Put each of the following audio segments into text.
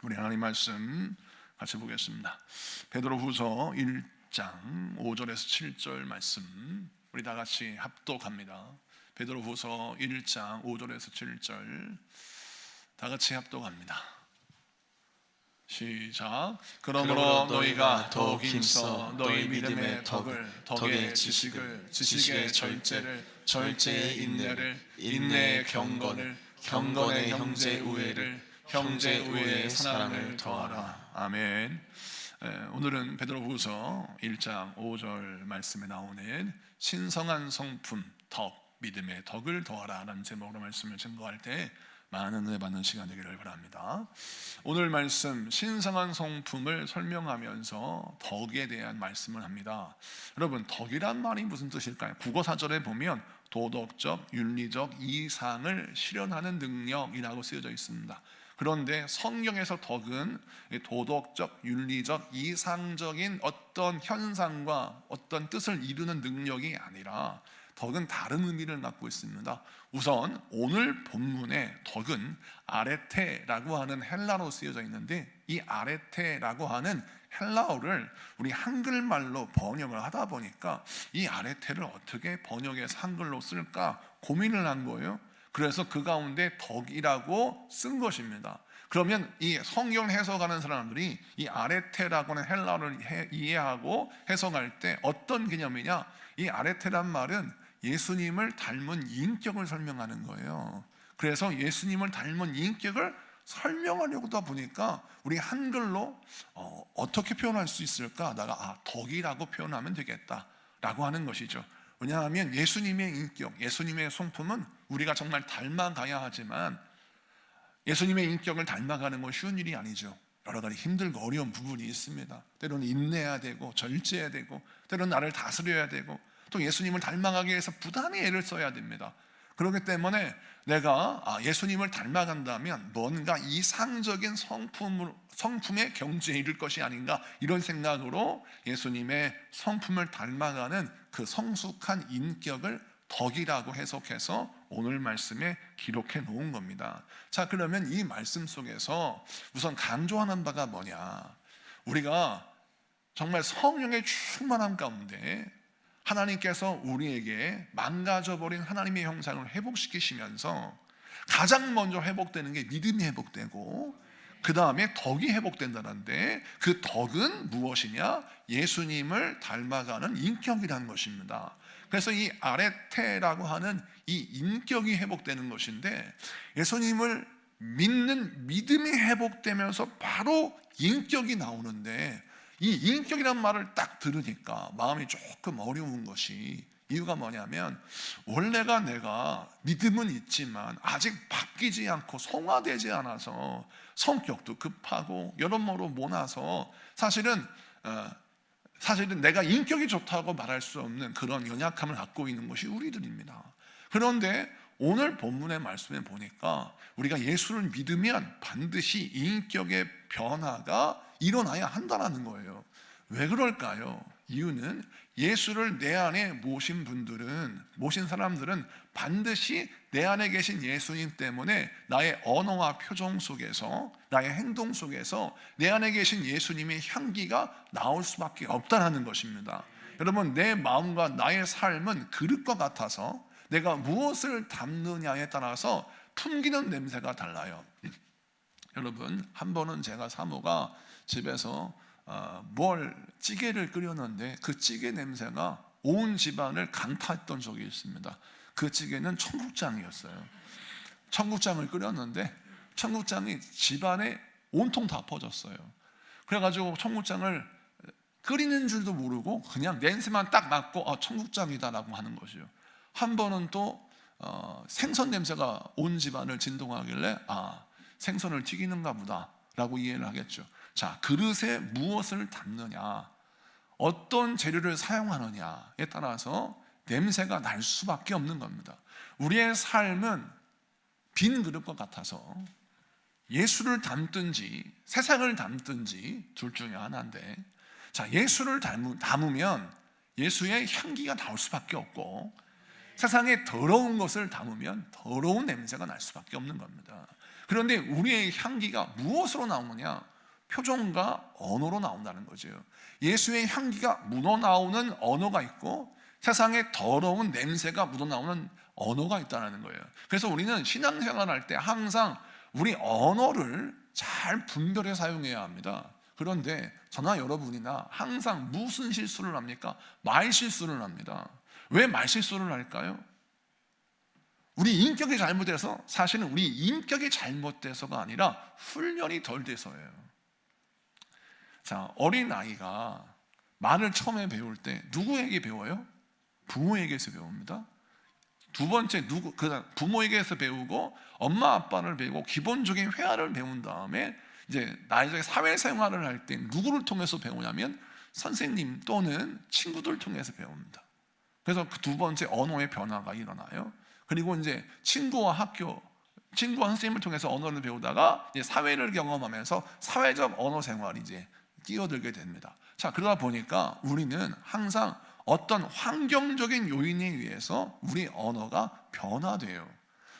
우리 하나님 말씀 같이 보겠습니다. 베드로후서 1장 5절에서 7절 말씀 우리 다 같이 합독합니다. 베드로후서 1장 5절에서 7절 다 같이 합독합니다. 시작. 그러므로 너희가 더욱 힘써 너희 믿음의 덕의 지식을, 지식의 절제를, 절제의 인내를, 인내의 경건을, 경건의 형제 우애를, 형제 우애의 사랑을 더하라. 아멘. 오늘은 베드로후서 1장 5절 말씀에 나오는 신성한 성품, 덕, 믿음의 덕을 더하라라는 제목으로 말씀을 증거할 때 많은 은혜 받는 시간 되기를 바랍니다. 오늘 말씀 신성한 성품을 설명하면서 덕에 대한 말씀을 합니다. 여러분, 덕이란 말이 무슨 뜻일까요? 국어사전에 보면 도덕적, 윤리적 이상을 실현하는 능력이라고 쓰여져 있습니다. 그런데 성경에서 덕은 도덕적, 윤리적, 이상적인 어떤 현상과 어떤 뜻을 이루는 능력이 아니라 덕은 다른 의미를 갖고 있습니다. 우선 오늘 본문의 덕은 아레테라고 하는 헬라어로 쓰여져 있는데, 이 아레테라고 하는 헬라어를 우리 한글말로 번역을 하다 보니까 이 아레테를 어떻게 번역해서 한글로 쓸까 고민을 한 거예요. 그래서 그 가운데 덕이라고 쓴 것입니다. 그러면 이 성경 해석하는 사람들이 이 아레테라고 하는 헬라어를 이해하고 해석할 때 어떤 개념이냐, 이 아레테란 말은 예수님을 닮은 인격을 설명하는 거예요. 그래서 예수님을 닮은 인격을 설명하려고 하다 보니까 우리 한글로 어떻게 표현할 수 있을까? 덕이라고 표현하면 되겠다라고 하는 것이죠. 왜냐하면 예수님의 인격, 예수님의 성품은 우리가 정말 닮아가야 하지만 예수님의 인격을 닮아가는 건 쉬운 일이 아니죠. 여러 가지 힘들고 어려운 부분이 있습니다. 때로는 인내해야 되고 절제해야 되고 때로는 나를 다스려야 되고 또 예수님을 닮아가기 위해서 부단히 애를 써야 됩니다. 그렇기 때문에 내가 예수님을 닮아간다면 뭔가 이상적인 성품의 경지에 이를 것이 아닌가, 이런 생각으로 예수님의 성품을 닮아가는 그 성숙한 인격을 덕이라고 해석해서 오늘 말씀에 기록해 놓은 겁니다. 자, 그러면 이 말씀 속에서 우선 강조하는 바가 뭐냐, 우리가 정말 성령의 충만함 가운데 하나님께서 우리에게 망가져버린 하나님의 형상을 회복시키시면서 가장 먼저 회복되는 게 믿음이 회복되고 그 다음에 덕이 회복된다는데, 그 덕은 무엇이냐? 예수님을 닮아가는 인격이라는 것입니다. 그래서 이 아레테라고 하는 이 인격이 회복되는 것인데, 예수님을 믿는 믿음이 회복되면서 바로 인격이 나오는데, 이 인격이란 말을 딱 들으니까 마음이 조금 어려운 것이, 이유가 뭐냐면 원래가 내가 믿음은 있지만 아직 바뀌지 않고 성화되지 않아서 성격도 급하고 여러모로 모나서 사실은 내가 인격이 좋다고 말할 수 없는 그런 연약함을 갖고 있는 것이 우리들입니다. 그런데 오늘 본문의 말씀에 보니까 우리가 예수를 믿으면 반드시 인격의 변화가 일어나야 한다는 거예요. 왜 그럴까요? 이유는 예수를 내 안에 모신 사람들은 반드시 내 안에 계신 예수님 때문에 나의 언어와 표정 속에서, 나의 행동 속에서 내 안에 계신 예수님의 향기가 나올 수밖에 없다는 것입니다. 여러분, 내 마음과 나의 삶은 그릇과 같아서 내가 무엇을 담느냐에 따라서 풍기는 냄새가 달라요. 여러분, 한 번은 제가 사모가 집에서 찌개를 끓였는데 그 찌개 냄새가 온 집안을 강타했던 적이 있습니다. 그 찌개는 청국장이었어요. 청국장을 끓였는데 청국장이 집안에 온통 다 퍼졌어요. 그래가지고 청국장을 끓이는 줄도 모르고 그냥 냄새만 딱 맡고 청국장이다라고 하는 것이요. 한 번은 또 생선 냄새가 온 집안을 진동하길래 생선을 튀기는가 보다 라고 이해를 하겠죠. 자, 그릇에 무엇을 담느냐, 어떤 재료를 사용하느냐에 따라서 냄새가 날 수밖에 없는 겁니다. 우리의 삶은 빈 그릇과 같아서 예수를 담든지 세상을 담든지 둘 중에 하나인데, 자, 예수를 담으면 예수의 향기가 나올 수밖에 없고, 세상에 더러운 것을 담으면 더러운 냄새가 날 수밖에 없는 겁니다. 그런데 우리의 향기가 무엇으로 나오느냐? 표정과 언어로 나온다는 거죠. 예수의 향기가 묻어나오는 언어가 있고 세상에 더러운 냄새가 묻어나오는 언어가 있다는 거예요. 그래서 우리는 신앙생활 할 때 항상 우리 언어를 잘 분별해 사용해야 합니다. 그런데 저나 여러분이나 항상 무슨 실수를 합니까? 말 실수를 합니다. 왜 말 실수를 할까요? 우리 인격이 잘못돼서, 사실은 우리 인격이 잘못돼서가 아니라 훈련이 덜 돼서예요. 자, 어린아이가 말을 처음에 배울 때 누구에게 배워요? 부모에게서 배웁니다. 두 번째 부모에게서 배우고 엄마 아빠를 배우고 기본적인 회화를 배운 다음에 이제 나중에 사회생활을 할 때 누구를 통해서 배우냐면 선생님 또는 친구들 통해서 배웁니다. 그래서 그 두 번째 언어의 변화가 일어나요. 그리고 이제 친구와 선생님을 통해서 언어를 배우다가 이제 사회를 경험하면서 사회적 언어 생활이 이제 뛰어들게 됩니다. 자, 그러다 보니까 우리는 항상 어떤 환경적인 요인에 의해서 우리 언어가 변화돼요.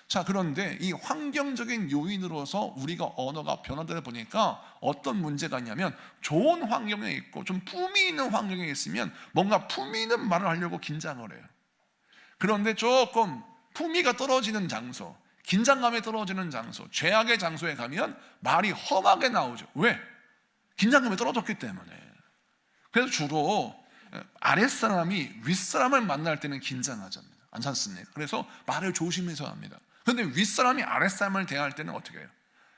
자, 그런데 이 환경적인 요인으로서 우리가 언어가 변화되다 보니까 어떤 문제가 있냐면, 좋은 환경에 있고 좀 품위 있는 환경에 있으면 뭔가 품위 있는 말을 하려고 긴장을 해요. 그런데 조금 품위가 떨어지는 장소, 긴장감이 떨어지는 장소, 죄악의 장소에 가면 말이 험하게 나오죠. 왜? 긴장감이 떨어졌기 때문에. 그래서 주로 아랫사람이 윗사람을 만날 때는 긴장하잖아요. 않습니까? 그래서 말을 조심해서 합니다. 그런데 윗사람이 아랫사람을 대할 때는 어떻게 해요?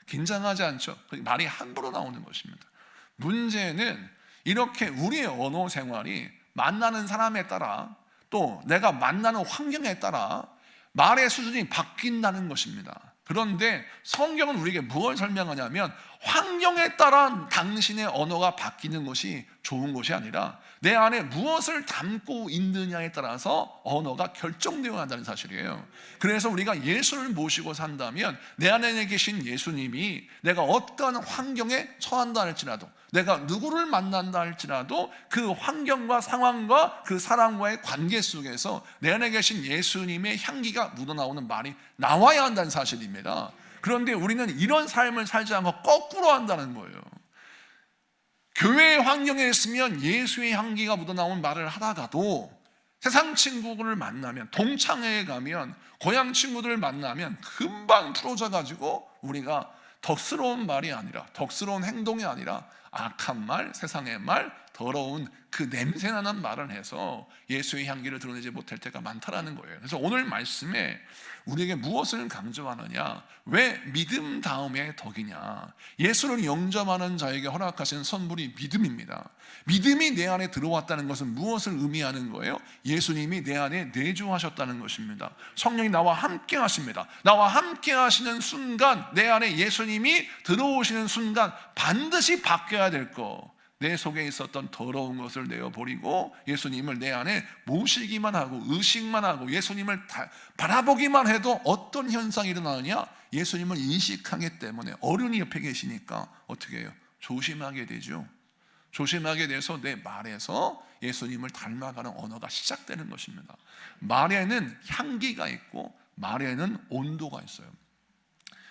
긴장하지 않죠. 말이 함부로 나오는 것입니다. 문제는 이렇게 우리의 언어 생활이 만나는 사람에 따라 또 내가 만나는 환경에 따라 말의 수준이 바뀐다는 것입니다. 그런데 성경은 우리에게 무엇을 설명하냐면, 환경에 따라 당신의 언어가 바뀌는 것이 좋은 것이 아니라 내 안에 무엇을 담고 있느냐에 따라서 언어가 결정되어야 한다는 사실이에요. 그래서 우리가 예수를 모시고 산다면 내 안에 계신 예수님이 내가 어떠한 환경에 처한다 할지라도, 내가 누구를 만난다 할지라도 그 환경과 상황과 그 사람과의 관계 속에서 내 안에 계신 예수님의 향기가 묻어나오는 말이 나와야 한다는 사실입니다. 그런데 우리는 이런 삶을 살지 않고 거꾸로 한다는 거예요. 교회의 환경에 있으면 예수의 향기가 묻어나온 말을 하다가도 세상 친구를 만나면, 동창회에 가면, 고향 친구들을 만나면 금방 풀어져 가지고 우리가 덕스러운 말이 아니라, 덕스러운 행동이 아니라 악한 말, 세상의 말, 더러운 그 냄새나는 말을 해서 예수의 향기를 드러내지 못할 때가 많다라는 거예요. 그래서 오늘 말씀에 우리에게 무엇을 강조하느냐? 왜 믿음 다음에 덕이냐? 예수를 영접하는 자에게 허락하신 선물이 믿음입니다. 믿음이 내 안에 들어왔다는 것은 무엇을 의미하는 거예요? 예수님이 내 안에 내주하셨다는 것입니다. 성령이 나와 함께 하십니다. 나와 함께 하시는 순간, 내 안에 예수님이 들어오시는 순간 반드시 바뀌어야 될 거, 내 속에 있었던 더러운 것을 내어버리고 예수님을 내 안에 모시기만 하고 의식만 하고 예수님을 바라보기만 해도 어떤 현상이 일어나느냐? 예수님을 인식하기 때문에 어른이 옆에 계시니까 어떻게 해요? 조심하게 되죠. 조심하게 돼서 내 말에서 예수님을 닮아가는 언어가 시작되는 것입니다. 말에는 향기가 있고 말에는 온도가 있어요.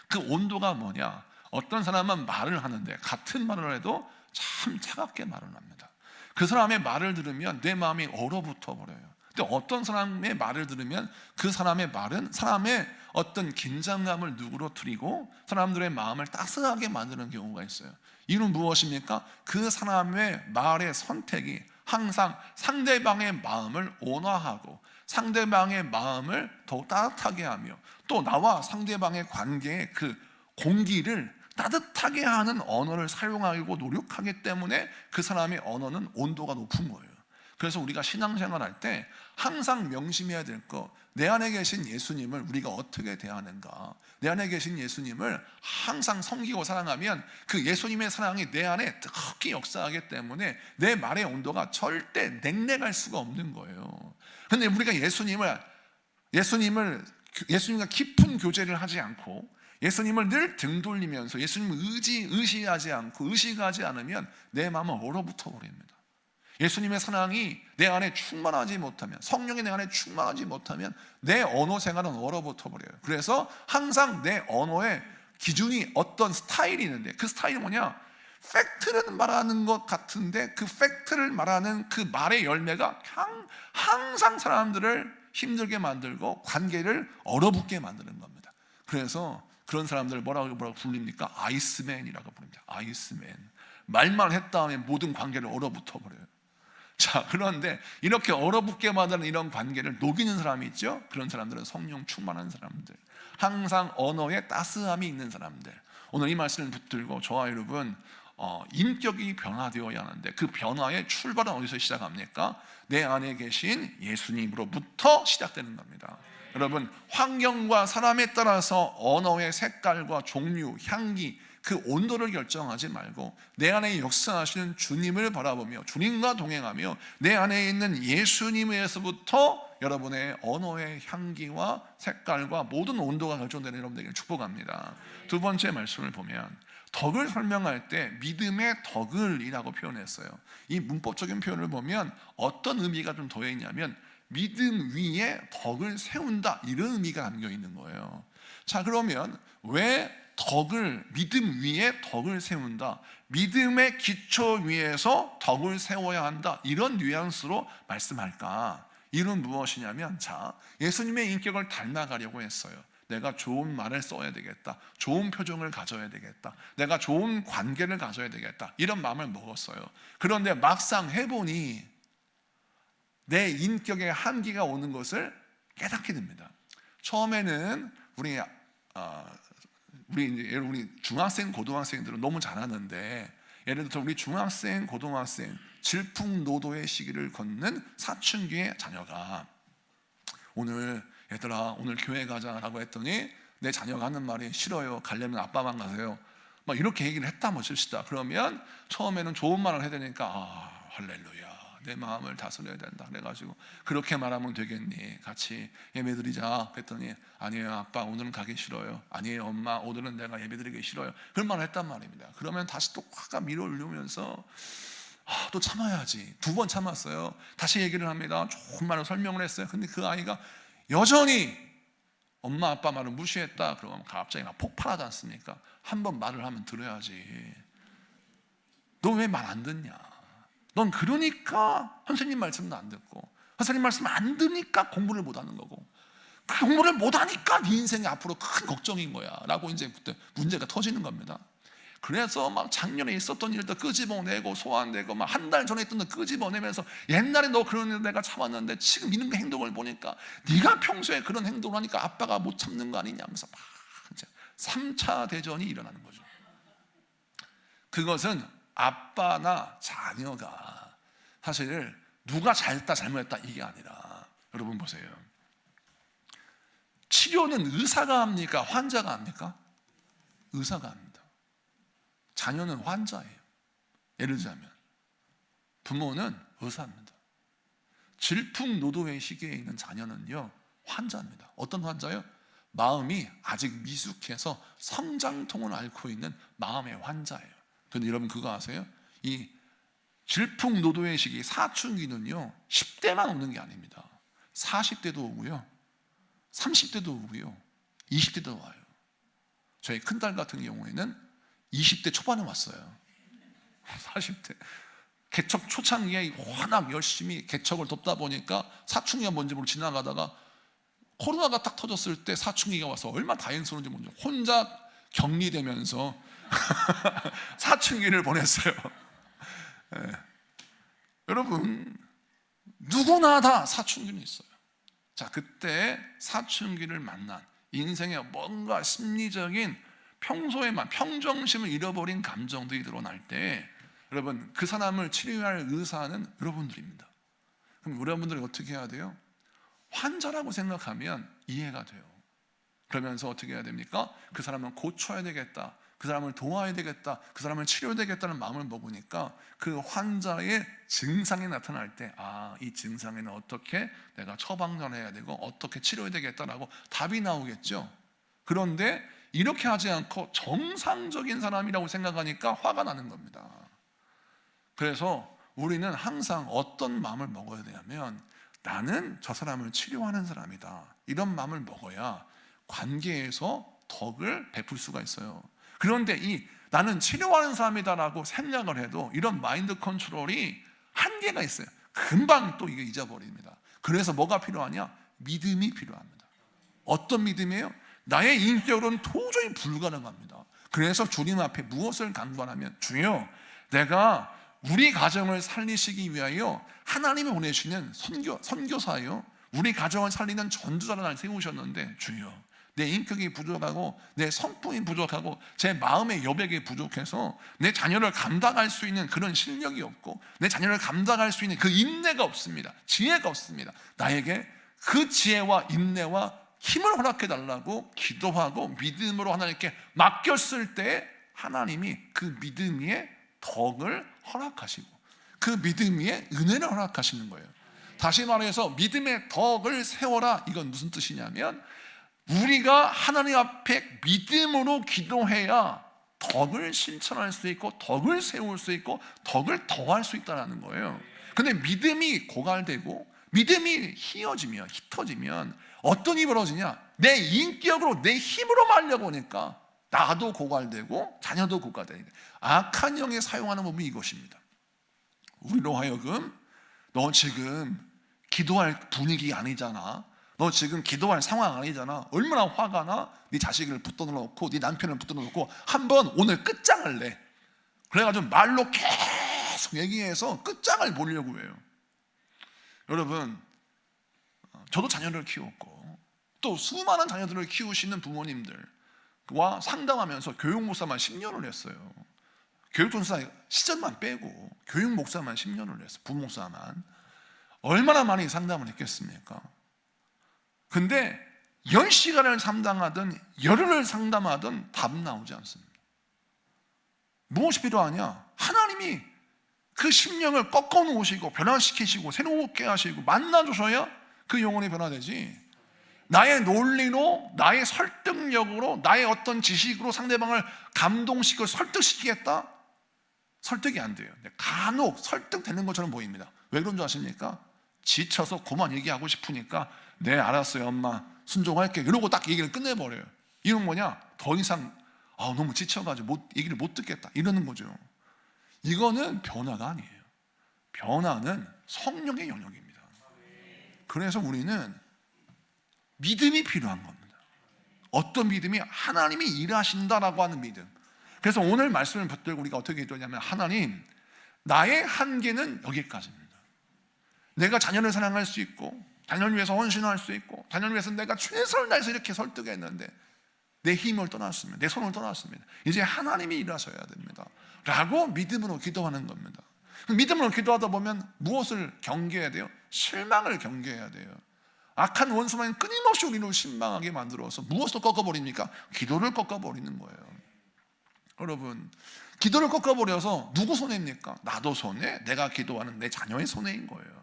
그 온도가 뭐냐? 어떤 사람은 말을 하는데 같은 말을 해도 참 차갑게 말을 합니다. 그 사람의 말을 들으면 내 마음이 얼어붙어 버려요. 근데 어떤 사람의 말을 들으면 그 사람의 말은 사람의 어떤 긴장감을 누그러뜨리고 사람들의 마음을 따스하게 만드는 경우가 있어요. 이유는 무엇입니까? 그 사람의 말의 선택이 항상 상대방의 마음을 온화하고 상대방의 마음을 더욱 따뜻하게 하며 또 나와 상대방의 관계의 그 공기를 따뜻하게 하는 언어를 사용하고 노력하기 때문에 그 사람의 언어는 온도가 높은 거예요. 그래서 우리가 신앙생활 할 때 항상 명심해야 될 거, 내 안에 계신 예수님을 우리가 어떻게 대하는가, 내 안에 계신 예수님을 항상 섬기고 사랑하면 그 예수님의 사랑이 내 안에 특히 역사하기 때문에 내 말의 온도가 절대 냉랭할 수가 없는 거예요. 그런데 우리가 예수님과 깊은 교제를 하지 않고 예수님을 늘 등 돌리면서 예수님을 의지하지 않고 의식하지 않으면 내 마음은 얼어붙어 버립니다. 예수님의 사랑이 내 안에 충만하지 못하면, 성령이 내 안에 충만하지 못하면 내 언어 생활은 얼어붙어 버려요. 그래서 항상 내 언어에 기준이 어떤 스타일이 있는데, 그 스타일이 뭐냐? 팩트를 말하는 것 같은데 그 팩트를 말하는 그 말의 열매가 항상 사람들을 힘들게 만들고 관계를 얼어붙게 만드는 겁니다. 그래서 그런 사람들을 뭐라고 불립니까? 아이스맨이라고 부릅니다. 아이스맨. 말만 했다 하면 모든 관계를 얼어붙어 버려요. 자, 그런데 이렇게 얼어붙게 만드는 이런 관계를 녹이는 사람이 있죠. 그런 사람들은 성령 충만한 사람들, 항상 언어에 따스함이 있는 사람들. 오늘 이 말씀을 붙들고 저와 여러분 인격이 변화되어야 하는데, 그 변화의 출발은 어디서 시작합니까? 내 안에 계신 예수님으로부터 시작되는 겁니다. 여러분, 환경과 사람에 따라서 언어의 색깔과 종류, 향기, 그 온도를 결정하지 말고 내 안에 역사하시는 주님을 바라보며 주님과 동행하며 내 안에 있는 예수님에서부터 여러분의 언어의 향기와 색깔과 모든 온도가 결정되는 여러분들에게 축복합니다. 두 번째 말씀을 보면 덕을 설명할 때 믿음의 덕을이라고 표현했어요. 이 문법적인 표현을 보면 어떤 의미가 좀 더해 있냐면 믿음 위에 덕을 세운다, 이런 의미가 담겨 있는 거예요. 자, 그러면 왜 믿음 위에 덕을 세운다, 믿음의 기초 위에서 덕을 세워야 한다, 이런 뉘앙스로 말씀할까? 이는 무엇이냐면, 자, 예수님의 인격을 닮아가려고 했어요. 내가 좋은 말을 써야 되겠다, 좋은 표정을 가져야 되겠다, 내가 좋은 관계를 가져야 되겠다, 이런 마음을 먹었어요. 그런데 막상 해보니 내 인격에 한계가 오는 것을 깨닫게 됩니다. 처음에는 우리 중학생, 고등학생들은 너무 잘하는데, 예를 들어서 우리 중학생, 고등학생 질풍노도의 시기를 걷는 사춘기의 자녀가 오늘 얘들아 오늘 교회 가자라고 했더니 내 자녀가 하는 말이 싫어요, 가려면 아빠만 가세요, 막 이렇게 얘기를 했다 뭐 칩시다. 그러면 처음에는 좋은 말을 해야 되니까 할렐루야, 내 마음을 다스려야 된다, 그래가지고 그렇게 말하면 되겠니, 같이 예배드리자 그랬더니 아니에요 아빠 오늘은 가기 싫어요, 아니에요 엄마 오늘은 내가 예배드리기 싫어요, 그런 말을 했단 말입니다. 그러면 다시 또 화가 밀어올리면서 또 참아야지. 두 번 참았어요. 다시 얘기를 합니다. 좋은 말로 설명을 했어요. 근데 그 아이가 여전히 엄마 아빠 말을 무시했다 그러면 갑자기 막 폭발하지 않습니까? 한 번 말을 하면 들어야지. 너 왜 말 안 듣냐? 넌 그러니까 선생님 말씀도 안 듣고, 선생님 말씀 안 듣니까 공부를 못 하는 거고, 그 공부를 못 하니까 네 인생이 앞으로 큰 걱정인 거야 라고 이제 그때 문제가 터지는 겁니다. 그래서 막 작년에 있었던 일도 끄집어내고 소환되고, 막 한 달 전에 있던 거 끄집어내면서 옛날에 너 그런 일 내가 참았는데 지금 이런 행동을 보니까 네가 평소에 그런 행동을 하니까 아빠가 못 참는 거 아니냐 하면서 막 이제 3차 대전이 일어나는 거죠. 그것은 아빠나 자녀가 사실 누가 잘했다 잘못했다 이게 아니라, 여러분 보세요. 치료는 의사가 합니까? 환자가 합니까? 의사가 합니다. 자녀는 환자예요. 예를 들자면 부모는 의사입니다. 질풍노도의 시기에 있는 자녀는요 환자입니다. 어떤 환자요? 마음이 아직 미숙해서 성장통을 앓고 있는 마음의 환자예요. 그런데 여러분 그거 아세요? 이 질풍노도의 시기 사춘기는요 10대만 오는 게 아닙니다. 40대도 오고요, 30대도 오고요, 20대도 와요. 저희 큰딸 같은 경우에는 20대 초반에 왔어요. 40대 개척 초창기에 워낙 열심히 개척을 돕다 보니까 사춘기가 뭔지 모르고 지나가다가 코로나가 딱 터졌을 때 사춘기가 와서 얼마나 다행스러운지 모르죠. 혼자 격리되면서 사춘기를 보냈어요. 네. 여러분 누구나 다 사춘기는 있어요. 자, 그때 사춘기를 만난 인생에 뭔가 심리적인 평소에만 평정심을 잃어버린 감정들이 드러날 때 여러분 그 사람을 치료할 의사는 여러분들입니다. 그럼 여러분들이 어떻게 해야 돼요? 환자라고 생각하면 이해가 돼요. 그러면서 어떻게 해야 됩니까? 그 사람을 고쳐야 되겠다, 그 사람을 도와야 되겠다, 그 사람을 치료해야 되겠다는 마음을 먹으니까 그 환자의 증상이 나타날 때 이 증상에는 어떻게 내가 처방전을 해야 되고 어떻게 치료해야 되겠다라고 답이 나오겠죠. 그런데 이렇게 하지 않고 정상적인 사람이라고 생각하니까 화가 나는 겁니다. 그래서 우리는 항상 어떤 마음을 먹어야 되냐면 나는 저 사람을 치료하는 사람이다, 이런 마음을 먹어야 관계에서 덕을 베풀 수가 있어요. 그런데 나는 치료하는 사람이다라고 생각을 해도 이런 마인드 컨트롤이 한계가 있어요. 금방 또 이게 잊어버립니다. 그래서 뭐가 필요하냐? 믿음이 필요합니다. 어떤 믿음이에요? 나의 인격으로는 도저히 불가능합니다. 그래서 주님 앞에 무엇을 간구하냐면, 주여, 내가 우리 가정을 살리시기 위하여 하나님이 보내시는 선교사요, 우리 가정을 살리는 전도자를 날 세우셨는데, 주여, 내 인격이 부족하고 내 성품이 부족하고 제 마음의 여백이 부족해서 내 자녀를 감당할 수 있는 그런 실력이 없고 내 자녀를 감당할 수 있는 그 인내가 없습니다. 지혜가 없습니다. 나에게 그 지혜와 인내와 힘을 허락해 달라고 기도하고 믿음으로 하나님께 맡겼을 때 하나님이 그 믿음 위에 덕을 허락하시고 그 믿음 위에 은혜를 허락하시는 거예요. 다시 말해서 믿음의 덕을 세워라, 이건 무슨 뜻이냐면, 우리가 하나님 앞에 믿음으로 기도해야 덕을 실천할 수 있고 덕을 세울 수 있고 덕을 더할 수 있다는 거예요. 근데 믿음이 고갈되고 믿음이 흩어지면 어떤 일이 벌어지냐? 내 인격으로 내 힘으로 말려보니까 나도 고갈되고 자녀도 고갈되니까 악한 영에 사용하는 법이 이것입니다. 우리로 하여금 너 지금 기도할 분위기 아니잖아, 너 지금 기도할 상황 아니잖아, 얼마나 화가 나? 네 자식을 붙들어 놓고 네 남편을 붙들어 놓고 한번 오늘 끝장을 내. 그래가지고 말로 계속 얘기해서 끝장을 보려고 해요. 여러분, 저도 자녀를 키웠고 또 수많은 자녀들을 키우시는 부모님들과 상담하면서 교육 목사만 10년을 했어요. 교육 전사 시절만 빼고 교육 목사만 10년을 했어요. 부목사만. 얼마나 많이 상담을 했겠습니까? 근데 10시간을 상담하든 열흘을 상담하든 답 나오지 않습니다. 무엇이 필요하냐? 하나님이 그 심령을 꺾어 놓으시고 변화시키시고 새롭게 하시고 만나주셔야 그 영혼이 변화되지, 나의 논리로, 나의 설득력으로, 나의 어떤 지식으로 상대방을 감동시키고 설득시키겠다? 설득이 안 돼요. 간혹 설득되는 것처럼 보입니다. 왜 그런 줄 아십니까? 지쳐서 그만 얘기하고 싶으니까 네 알았어요 엄마 순종할게 이러고 딱 얘기를 끝내버려요. 이건 뭐냐? 더 이상 너무 지쳐가지고 얘기를 못 듣겠다 이러는 거죠. 이거는 변화가 아니에요. 변화는 성령의 영역입니다. 그래서 우리는 믿음이 필요한 겁니다. 어떤 믿음이? 하나님이 일하신다라고 하는 믿음. 그래서 오늘 말씀을 붙들고 우리가 어떻게 기도하냐면, 하나님, 나의 한계는 여기까지입니다. 내가 자녀를 사랑할 수 있고 자녀를 위해서 헌신할 수 있고 자녀를 위해서 내가 최선을 다해서 이렇게 설득했는데 내 힘을 떠났습니다. 내 손을 떠났습니다. 이제 하나님이 일하셔야 됩니다 라고 믿음으로 기도하는 겁니다. 믿음으로 기도하다 보면 무엇을 경계해야 돼요? 실망을 경계해야 돼요. 악한 원수만 끊임없이 우리를 실망하게 만들어서 무엇을 꺾어버립니까? 기도를 꺾어버리는 거예요. 여러분, 기도를 꺾어버려서 누구 손해입니까? 나도 손해, 내가 기도하는 내 자녀의 손해인 거예요.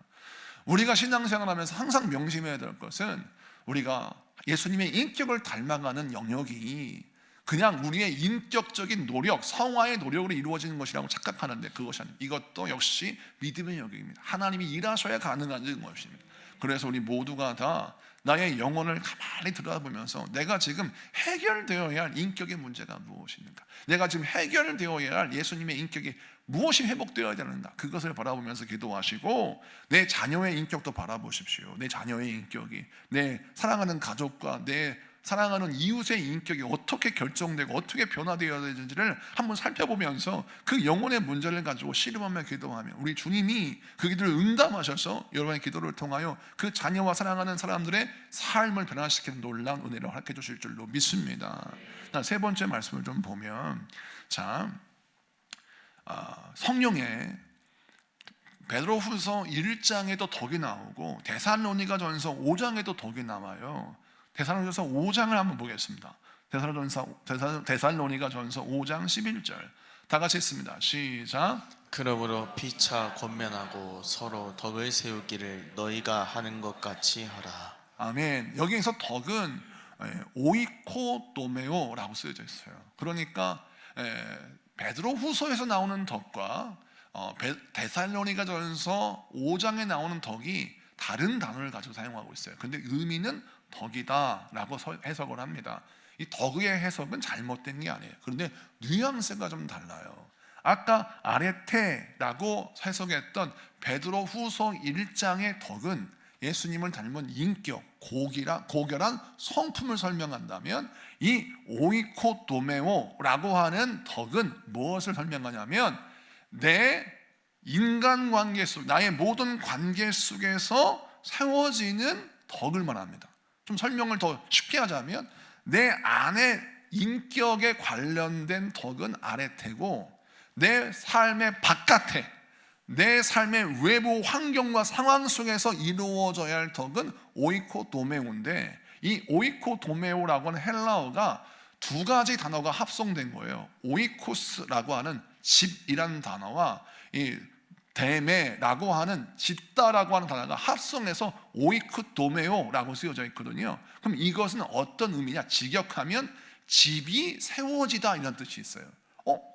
우리가 신앙생활하면서 항상 명심해야 될 것은, 우리가 예수님의 인격을 닮아가는 영역이 그냥 우리의 인격적인 노력, 성화의 노력으로 이루어지는 것이라고 착각하는데 그것이 아닙니다. 이것도 역시 믿음의 영역입니다. 하나님이 일하셔야 가능한 것입니다. 그래서 우리 모두가 다 나의 영혼을 가만히 들여다보면서 내가 지금 해결되어야 할 인격의 문제가 무엇인가, 내가 지금 해결되어야 할 예수님의 인격이 무엇이 회복되어야 되는가, 그것을 바라보면서 기도하시고 내 자녀의 인격도 바라보십시오. 내 자녀의 인격이, 내 사랑하는 가족과 내 사랑하는 이웃의 인격이 어떻게 결정되고 어떻게 변화되어야 되는지를 한번 살펴보면서 그 영혼의 문제를 가지고 씨름하며 기도하면 우리 주님이 그 기도를 응답하셔서 여러분의 기도를 통하여 그 자녀와 사랑하는 사람들의 삶을 변화시키는 놀라운 은혜를 허락해 주실 줄로 믿습니다. 세 번째 말씀을 좀 보면, 성령의 베드로후서 1장에도 덕이 나오고 데살로니가 전서 5장에도 덕이 나와요. 데살로니가서 5장을 한번 보겠습니다. 데살로니가 전서 5장 11절 다 같이 읽습니다. 시작. 그러므로 피차 권면하고 서로 덕을 세우기를 너희가 하는 것 같이 하라. 아멘. 여기에서 덕은 오이코도메오라고 쓰여져 있어요. 그러니까 베드로후서에서 나오는 덕과 데살로니가 전서 5장에 나오는 덕이 다른 단어를 가지고 사용하고 있어요. 근데 의미는 덕이다 라고 해석을 합니다. 이 덕의 해석은 잘못된 게 아니에요. 그런데 뉘앙스가 좀 달라요. 아까 아레테라고 해석했던 베드로 후서 1장의 덕은 예수님을 닮은 인격, 고결한 성품을 설명한다면, 이 오이코도메오라고 하는 덕은 무엇을 설명하냐면 내 인간관계 속, 나의 모든 관계 속에서 세워지는 덕을 말합니다. 좀 설명을 더 쉽게 하자면 내 안에 인격에 관련된 덕은 아레테고, 내 삶의 바깥에, 내 삶의 외부 환경과 상황 속에서 이루어져야 할 덕은 오이코도메오인데, 이 오이코도메오라고 하는 헬라어가 두 가지 단어가 합성된 거예요. 오이코스라고 하는 집이라는 단어와 이 데메라고 하는 짓다라고 하는 단어가 합성해서 오이코도메오라고 쓰여져 있거든요. 그럼 이것은 어떤 의미냐? 직역하면 집이 세워지다 이런 뜻이 있어요.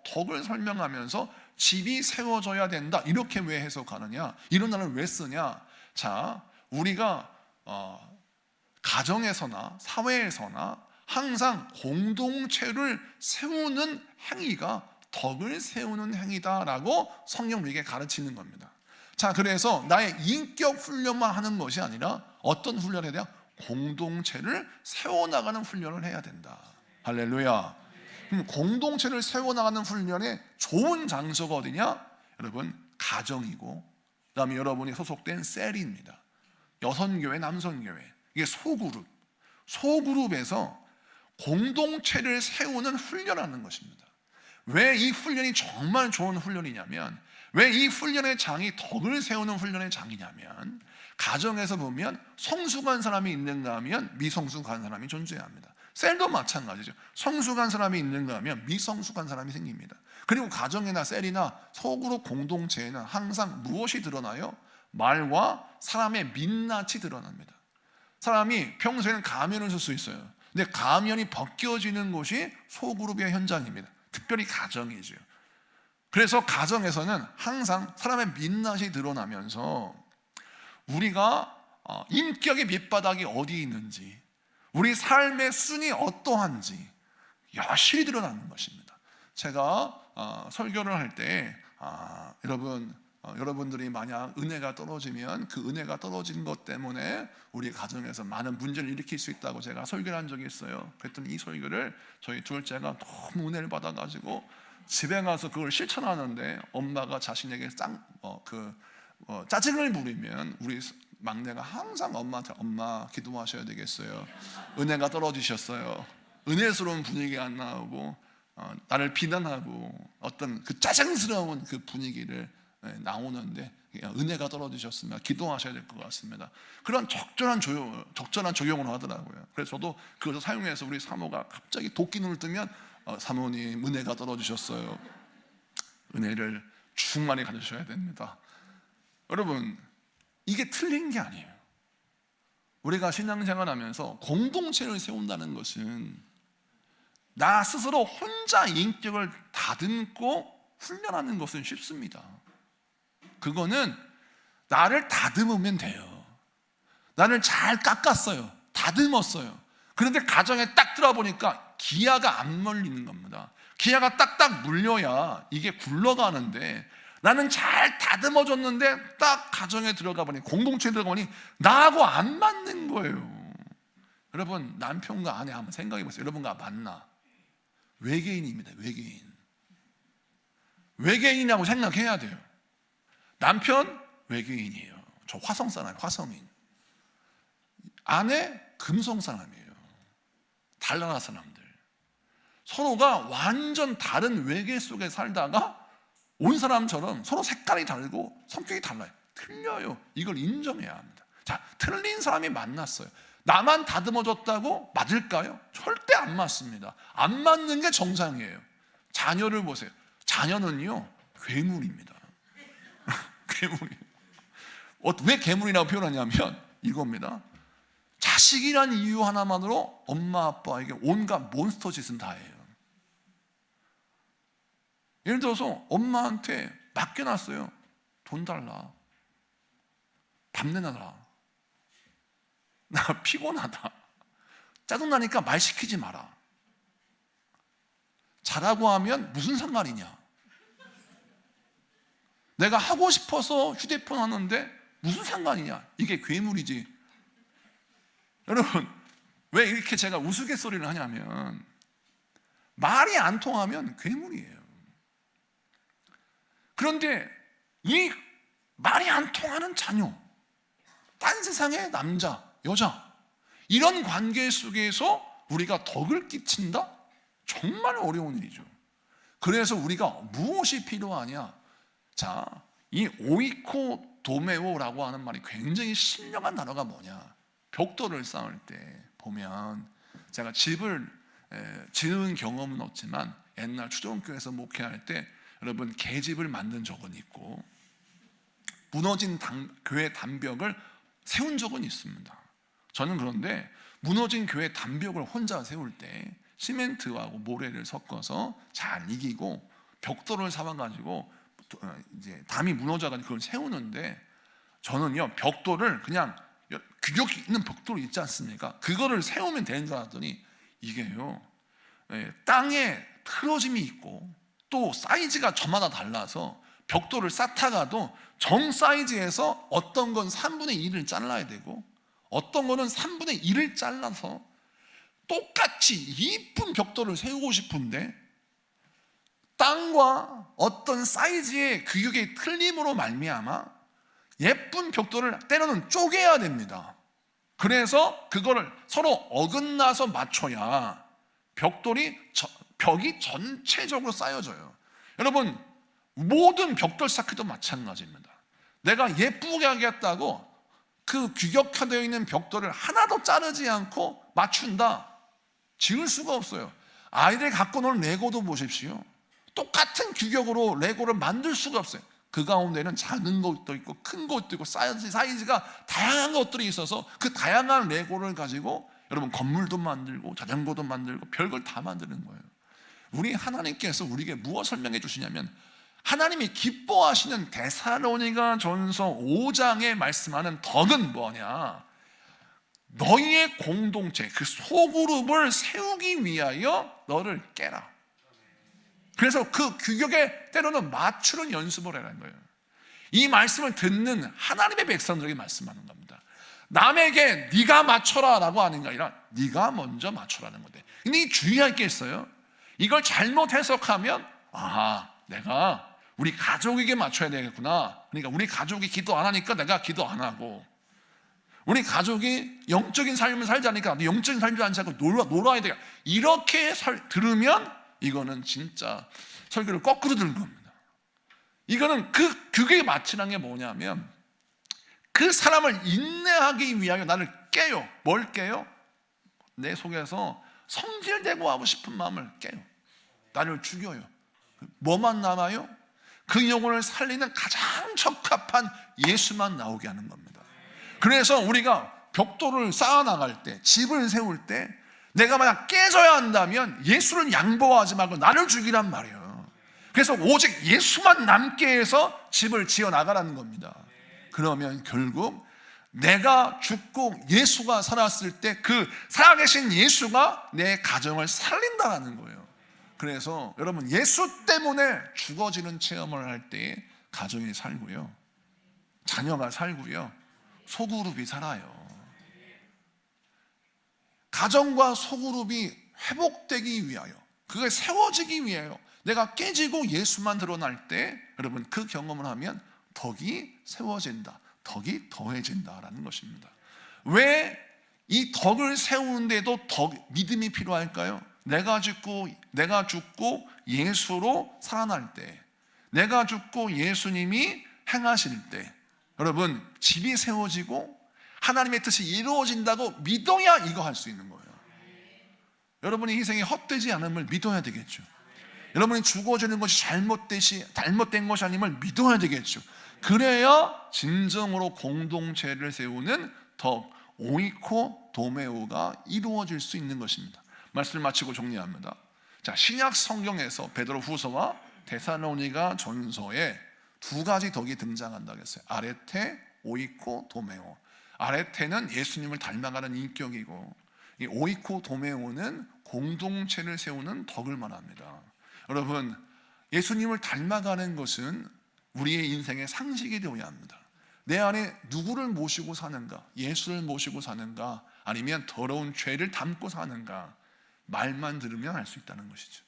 덕을 설명하면서 집이 세워져야 된다 이렇게 왜 해석하느냐? 이런 단어를 왜 쓰냐? 자, 우리가 가정에서나 사회에서나 항상 공동체를 세우는 행위가 덕을 세우는 행위다라고 성경 우리에게 가르치는 겁니다. 자, 그래서 나의 인격 훈련만 하는 것이 아니라 어떤 훈련에 대한 공동체를 세워나가는 훈련을 해야 된다. 할렐루야. 그럼 공동체를 세워나가는 훈련의 좋은 장소가 어디냐? 여러분, 가정이고, 그 다음에 여러분이 소속된 셀입니다. 여성교회, 남성교회, 이게 소그룹에서 공동체를 세우는 훈련하는 것입니다. 왜 이 훈련이 정말 좋은 훈련이냐면, 왜 이 훈련의 장이 덕을 세우는 훈련의 장이냐면, 가정에서 보면 성숙한 사람이 있는가 하면 미성숙한 사람이 존재해야 합니다. 셀도 마찬가지죠. 성숙한 사람이 있는가 하면 미성숙한 사람이 생깁니다. 그리고 가정이나 셀이나 소그룹 공동체에는 항상 무엇이 드러나요? 말과 사람의 민낯이 드러납니다. 사람이 평소에는 가면을 쓸 수 있어요. 근데 가면이 벗겨지는 곳이 소그룹의 현장입니다. 특별히 가정이죠. 그래서 가정에서는 항상 사람의 민낯이 드러나면서 우리가 인격의 밑바닥이 어디 있는지, 우리 삶의 순이 어떠한지 여실히 드러나는 것입니다. 제가 설교를 할 때 여러분들이 만약 은혜가 떨어지면 그 은혜가 떨어진 것 때문에 우리 가정에서 많은 문제를 일으킬 수 있다고 제가 설교를 한 적이 있어요. 그랬더니 이 설교를 저희 둘째가 너무 은혜를 받아가지고 집에 가서 그걸 실천하는데, 엄마가 자신에게 짜증을 부리면 우리 막내가 항상 엄마한테, 엄마 기도하셔야 되겠어요. 은혜가 떨어지셨어요. 은혜스러운 분위기가 안 나오고 나를 비난하고 어떤 그 짜증스러운 그 분위기를 나오는데, 은혜가 떨어지셨으면 기도하셔야 될 것 같습니다. 그런 적절한 조용을 하더라고요. 그래서 저도 그것을 사용해서 우리 사모가 갑자기 도끼 눈을 뜨면 사모님 은혜가 떨어지셨어요. 은혜를 충만히 가지셔야 됩니다. 여러분, 이게 틀린 게 아니에요. 우리가 신앙생활하면서 공동체를 세운다는 것은 나 스스로 혼자 인격을 다듬고 훈련하는 것은 쉽습니다. 그거는 나를 다듬으면 돼요. 나를 잘 깎았어요. 다듬었어요. 그런데 가정에 딱 들어보니까 기아가 안 물리는 겁니다. 기아가 딱딱 물려야 이게 굴러가는데, 나는 잘 다듬어줬는데 딱 가정에 들어가 보니, 공동체에 들어가 보니 나하고 안 맞는 거예요. 여러분, 남편과 아내 한번 생각해 보세요. 여러분과 맞나? 외계인입니다. 외계인이라고 생각해야 돼요. 남편 외계인이에요. 저 화성 사람, 화성인. 아내 금성 사람이에요. 달나라 사람들. 서로가 완전 다른 외계 속에 살다가 온 사람처럼 서로 색깔이 다르고 성격이 달라요. 틀려요. 이걸 인정해야 합니다. 자, 틀린 사람이 만났어요. 나만 다듬어줬다고 맞을까요? 절대 안 맞습니다. 안 맞는 게 정상이에요. 자녀를 보세요. 자녀는요, 괴물입니다. 괴물이에요. 왜 괴물이라고 표현하냐면 이겁니다. 자식이란 이유 하나만으로 엄마 아빠에게 온갖 몬스터 짓은 다 해요. 예를 들어서 엄마한테 맡겨놨어요. 돈 달라, 밥 내놔라, 나 피곤하다, 짜증나니까 말 시키지 마라. 자라고 하면 무슨 상관이냐? 내가 하고 싶어서 휴대폰 하는데 무슨 상관이냐? 이게 괴물이지. 여러분, 왜 이렇게 제가 우스갯소리를 하냐면 말이 안 통하면 괴물이에요. 그런데 이 말이 안 통하는 자녀, 딴 세상의 남자, 여자, 이런 관계 속에서 우리가 덕을 끼친다? 정말 어려운 일이죠. 그래서 우리가 무엇이 필요하냐? 자, 이 오이코 도메오라고 하는 말이 굉장히 신령한 단어가 뭐냐? 벽돌을 쌓을 때 보면, 제가 집을 지은 경험은 없지만 옛날 초등교회에서 목회할 때 여러분 계집을 만든 적은 있고 무너진 교회 단벽을 세운 적은 있습니다. 저는 그런데 무너진 교회 단벽을 혼자 세울 때 시멘트하고 모래를 섞어서 잘 이기고 벽돌을 사와가지고 이제 담이 무너져가지고 그걸 세우는데, 저는요 벽돌을 그냥 규격 있는 벽돌이 있지 않습니까? 그거를 세우면 되는 줄 알았더니 이게요 땅에 틀어짐이 있고 또 사이즈가 저마다 달라서 벽돌을 쌓다가도 정 사이즈에서 어떤 건 3분의 1을 잘라야 되고 어떤 거는 3분의 1을 잘라서 똑같이 이쁜 벽돌을 세우고 싶은데 땅과 어떤 사이즈의 규격의 틀림으로 말미암아 예쁜 벽돌을 때로는 쪼개야 됩니다. 그래서 그거를 서로 어긋나서 맞춰야 벽이 전체적으로 쌓여져요. 여러분, 모든 벽돌 쌓기도 마찬가지입니다. 내가 예쁘게 하겠다고 그 규격화되어 있는 벽돌을 하나도 자르지 않고 맞춘다? 지을 수가 없어요. 아이들 갖고 노는 레고도 보십시오. 똑같은 규격으로 레고를 만들 수가 없어요. 그 가운데는 작은 것도 있고 큰 것도 있고 사이즈가 다양한 것들이 있어서 그 다양한 레고를 가지고 여러분 건물도 만들고 자전거도 만들고 별걸 다 만드는 거예요. 우리 하나님께서 우리에게 무엇 설명해 주시냐면, 하나님이 기뻐하시는 데살로니가 전서 5장에 말씀하는 덕은 뭐냐? 너희의 공동체, 그 소그룹을 세우기 위하여 너를 깨라. 그래서 그 규격에 때로는 맞추는 연습을 해라는 거예요. 이 말씀을 듣는 하나님의 백성들에게 말씀하는 겁니다. 남에게 네가 맞춰라 라고 하는 게 아니라 네가 먼저 맞춰라는 건데, 근데 이 주의할 게 있어요. 이걸 잘못 해석하면 내가 우리 가족에게 맞춰야 되겠구나. 그러니까 우리 가족이 기도 안 하니까 내가 기도 안 하고, 우리 가족이 영적인 삶을 살자니까 영적인 삶을 살지 않고 놀아야 돼. 이렇게 들으면 이거는 진짜 설교를 거꾸로 들은 겁니다. 이거는 그 규격에 맞추는 게 뭐냐면, 그 사람을 인내하기 위하여 나를 깨요. 뭘 깨요? 내 속에서 성질되고 하고 싶은 마음을 깨요. 나를 죽여요. 뭐만 남아요? 그 영혼을 살리는 가장 적합한 예수만 나오게 하는 겁니다. 그래서 우리가 벽돌을 쌓아나갈 때, 집을 세울 때 내가 만약 깨져야 한다면 예수를 양보하지 말고 나를 죽이란 말이에요. 그래서 오직 예수만 남게 해서 집을 지어 나가라는 겁니다. 그러면 결국 내가 죽고 예수가 살았을 때 그 살아계신 예수가 내 가정을 살린다는 거예요. 그래서 여러분, 예수 때문에 죽어지는 체험을 할 때 가정이 살고요, 자녀가 살고요, 소그룹이 살아요. 가정과 소그룹이 회복되기 위하여, 그게 세워지기 위하여 내가 깨지고 예수만 드러날 때 여러분 그 경험을 하면 덕이 세워진다, 덕이 더해진다라는 것입니다. 왜 이 덕을 세우는데도 믿음이 필요할까요? 내가 죽고 예수로 살아날 때, 내가 죽고 예수님이 행하실 때 여러분 집이 세워지고 하나님의 뜻이 이루어진다고 믿어야 이거 할 수 있는 거예요. 여러분의 희생이 헛되지 않음을 믿어야 되겠죠. 여러분이 죽어지는 것이 잘못된 것이 아님을 믿어야 되겠죠. 그래야 진정으로 공동체를 세우는 덕, 오이코 도메오가 이루어질 수 있는 것입니다. 말씀을 마치고 정리합니다. 자, 신약 성경에서 베드로 후서와 데살로니가 전서에 두 가지 덕이 등장한다고 했어요. 아레테, 오이코, 도메오. 아레테는 예수님을 닮아가는 인격이고, 이 오이코 도메오는 공동체를 세우는 덕을 말합니다. 여러분, 예수님을 닮아가는 것은 우리의 인생의 상식이 되어야 합니다. 내 안에 누구를 모시고 사는가, 예수를 모시고 사는가, 아니면 더러운 죄를 담고 사는가, 말만 들으면 알 수 있다는 것이죠.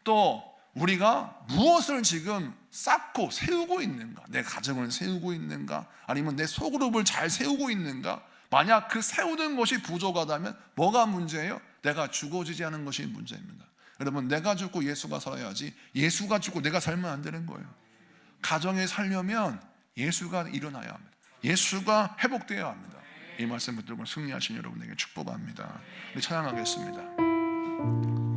또 우리가 무엇을 지금 쌓고 세우고 있는가, 내 가정을 세우고 있는가, 아니면 내 소그룹을 잘 세우고 있는가. 만약 그 세우는 것이 부족하다면 뭐가 문제예요? 내가 죽어지지 않은 것이 문제입니다. 여러분, 내가 죽고 예수가 살아야지, 예수가 죽고 내가 살면 안 되는 거예요. 가정에 살려면 예수가 일어나야 합니다. 예수가 회복되어야 합니다. 이 말씀 붙들고 승리하신 여러분에게 축복합니다. 우리 찬양하겠습니다.